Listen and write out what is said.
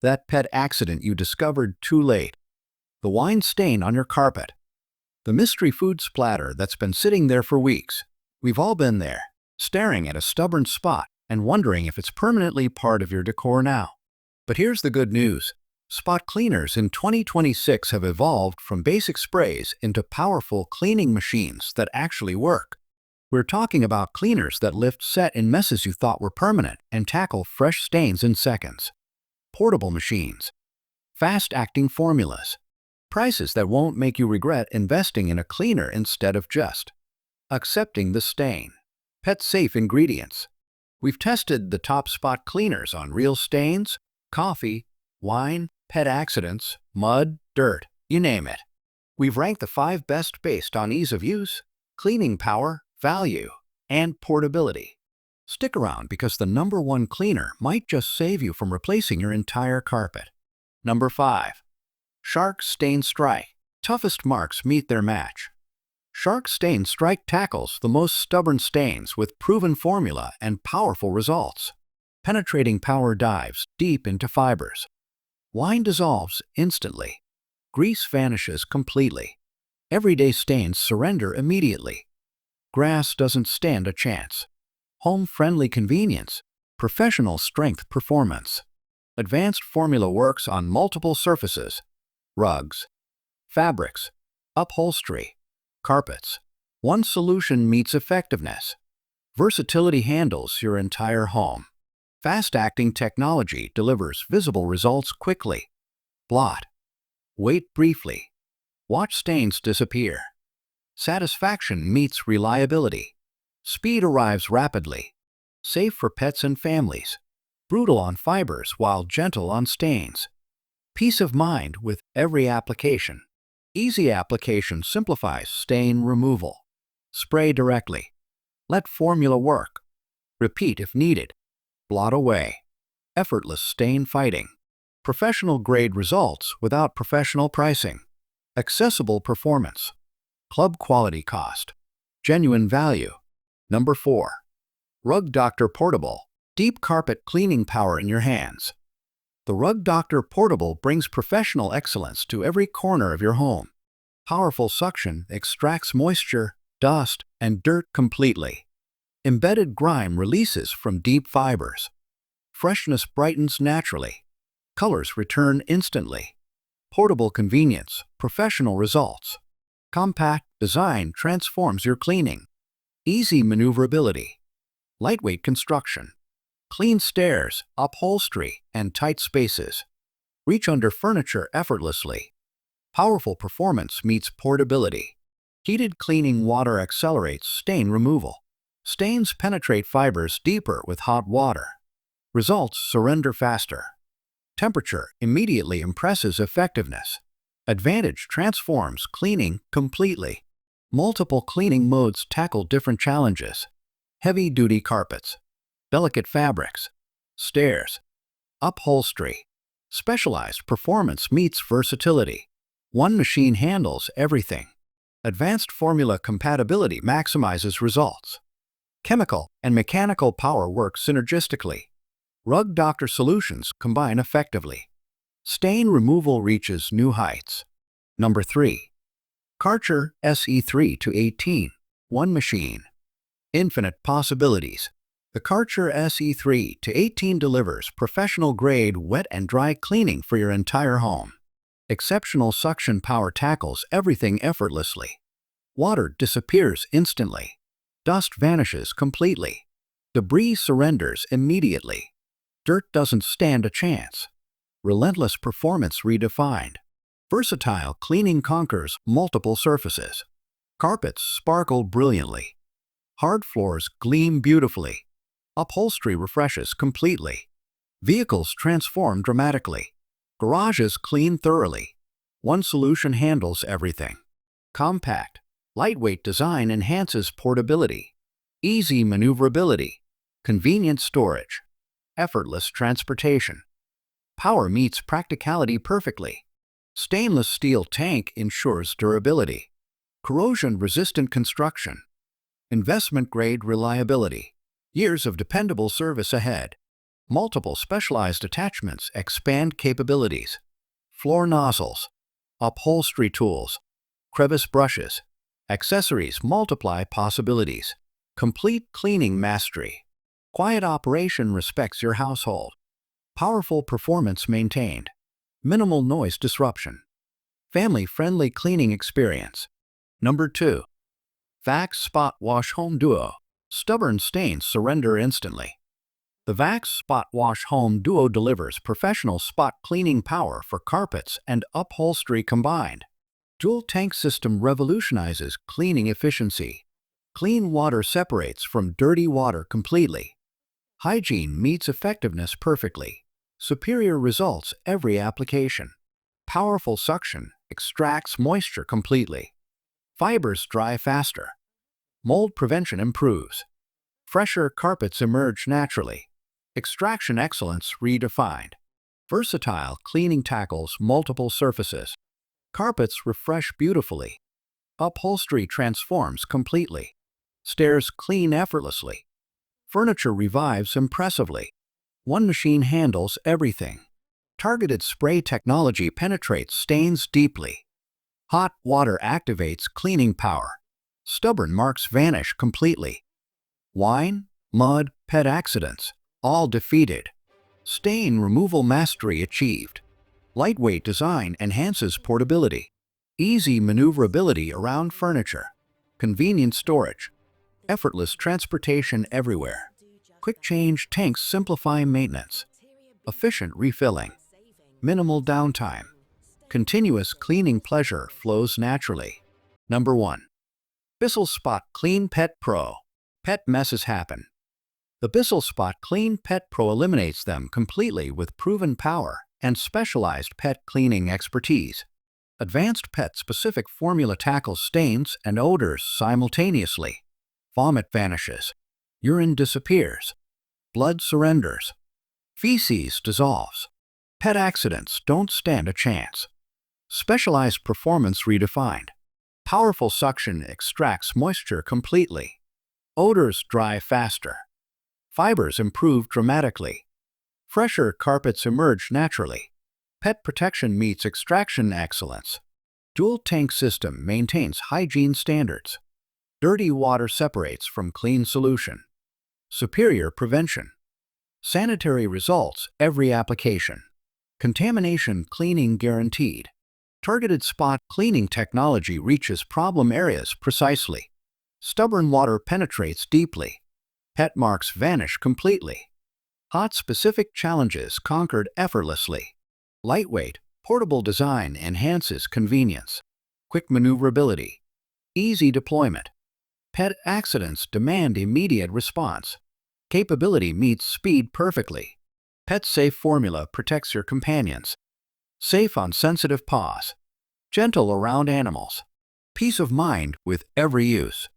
That pet accident you discovered too late. The wine stain on your carpet. The mystery food splatter that's been sitting there for weeks. We've all been there, staring at a stubborn spot and wondering if it's permanently part of your decor now. But here's the good news. Spot cleaners in 2026 have evolved from basic sprays into powerful cleaning machines that actually work. We're talking about cleaners that lift set in messes you thought were permanent and tackle fresh stains in seconds. Portable machines. Fast-acting formulas. Prices that won't make you regret investing in a cleaner instead of just accepting the stain. Pet-safe ingredients. We've tested the top spot cleaners on real stains, coffee, wine, pet accidents, mud, dirt, you name it. We've ranked the 5 best based on ease of use, cleaning power, value, and portability. Stick around because the #1 cleaner might just save you from replacing your entire carpet. Number 5. Shark StainStriker. Toughest marks meet their match. Shark StainStriker tackles the most stubborn stains with proven formula and powerful results. Penetrating power dives deep into fibers. Wine dissolves instantly. Grease vanishes completely. Everyday stains surrender immediately. Grass doesn't stand a chance. Home-friendly convenience. Professional strength performance. Advanced formula works on multiple surfaces. Rugs, fabrics, upholstery, carpets. One solution meets effectiveness. Versatility handles your entire home. Fast-acting technology delivers visible results quickly. Blot. Wait briefly. Watch stains disappear. Satisfaction meets reliability. Speed arrives rapidly. Safe for pets and families. Brutal on fibers while gentle on stains. Peace of mind with every application. Easy application simplifies stain removal. Spray directly. Let formula work. Repeat if needed. Blot away. Effortless stain fighting. Professional grade results without professional pricing. Accessible performance. Club quality cost. Genuine value. Number 4. Rug Doctor Portable. Deep carpet cleaning power in your hands. The Rug Doctor Portable brings professional excellence to every corner of your home. Powerful suction extracts moisture, dust, and dirt completely. Embedded grime releases from deep fibers. Freshness brightens naturally. Colors return instantly. Portable convenience, professional results. Compact design transforms your cleaning. Easy maneuverability. Lightweight construction. Clean stairs, upholstery, and tight spaces. Reach under furniture effortlessly. Powerful performance meets portability. Heated cleaning water accelerates stain removal. Stains penetrate fibers deeper with hot water. Results surrender faster. Temperature immediately impresses effectiveness. Advantage transforms cleaning completely. Multiple cleaning modes tackle different challenges. Heavy-duty carpets. Delicate fabrics. Stairs. Upholstery. Specialized performance meets versatility. One machine handles everything. Advanced formula compatibility maximizes results. Chemical and mechanical power work synergistically. Rug Doctor solutions combine effectively. Stain removal reaches new heights. Number 3. Kärcher SE3-18. One machine. Infinite possibilities. The Kärcher SE3-18 delivers professional-grade wet and dry cleaning for your entire home. Exceptional suction power tackles everything effortlessly. Water disappears instantly. Dust vanishes completely. Debris surrenders immediately. Dirt doesn't stand a chance. Relentless performance redefined. Versatile cleaning conquers multiple surfaces. Carpets sparkle brilliantly. Hard floors gleam beautifully. Upholstery refreshes completely. Vehicles transform dramatically. Garages clean thoroughly. One solution handles everything. Compact, lightweight design enhances portability. Easy maneuverability. Convenient storage. Effortless transportation. Power meets practicality perfectly. Stainless steel tank ensures durability. Corrosion-resistant construction. Investment-grade reliability. Years of dependable service ahead. Multiple specialized attachments expand capabilities. Floor nozzles, upholstery tools, crevice brushes, accessories multiply possibilities. Complete cleaning mastery. Quiet operation respects your household. Powerful performance maintained. Minimal noise disruption. Family-friendly cleaning experience. Number 2. Vax SpotWash Home Duo. Stubborn stains surrender instantly. The Vax SpotWash Home Duo delivers professional spot cleaning power for carpets and upholstery combined. Dual tank system revolutionizes cleaning efficiency. Clean water separates from dirty water completely. Hygiene meets effectiveness perfectly. Superior results every application. Powerful suction extracts moisture completely. Fibers dry faster. Mold prevention improves. Fresher carpets emerge naturally. Extraction excellence redefined. Versatile cleaning tackles multiple surfaces. Carpets refresh beautifully. Upholstery transforms completely. Stairs clean effortlessly. Furniture revives impressively. One machine handles everything. Targeted spray technology penetrates stains deeply. Hot water activates cleaning power. Stubborn marks vanish completely. Wine, mud, pet accidents, all defeated. Stain removal mastery achieved. Lightweight design enhances portability. Easy maneuverability around furniture. Convenient storage. Effortless transportation everywhere. Quick change tanks simplify maintenance. Efficient refilling. Minimal downtime. Continuous cleaning pleasure flows naturally. Number 1. Bissell SpotClean Pet Pro. Pet messes happen. The Bissell SpotClean Pet Pro eliminates them completely with proven power and specialized pet cleaning expertise. Advanced pet-specific formula tackles stains and odors simultaneously. Vomit vanishes. Urine disappears. Blood surrenders. Feces dissolves. Pet accidents don't stand a chance. Specialized performance redefined. Powerful suction extracts moisture completely. Odors dry faster. Fibers improve dramatically. Fresher carpets emerge naturally. Pet protection meets extraction excellence. Dual tank system maintains hygiene standards. Dirty water separates from clean solution. Superior prevention. Sanitary results every application. Contamination cleaning guaranteed. Targeted spot cleaning technology reaches problem areas precisely. Stubborn water penetrates deeply. Pet marks vanish completely. Hot specific challenges conquered effortlessly. Lightweight, portable design enhances convenience. Quick maneuverability. Easy deployment. Pet accidents demand immediate response. Capability meets speed perfectly. Pet-safe formula protects your companions. Safe on sensitive paws. Gentle around animals. Peace of mind with every use.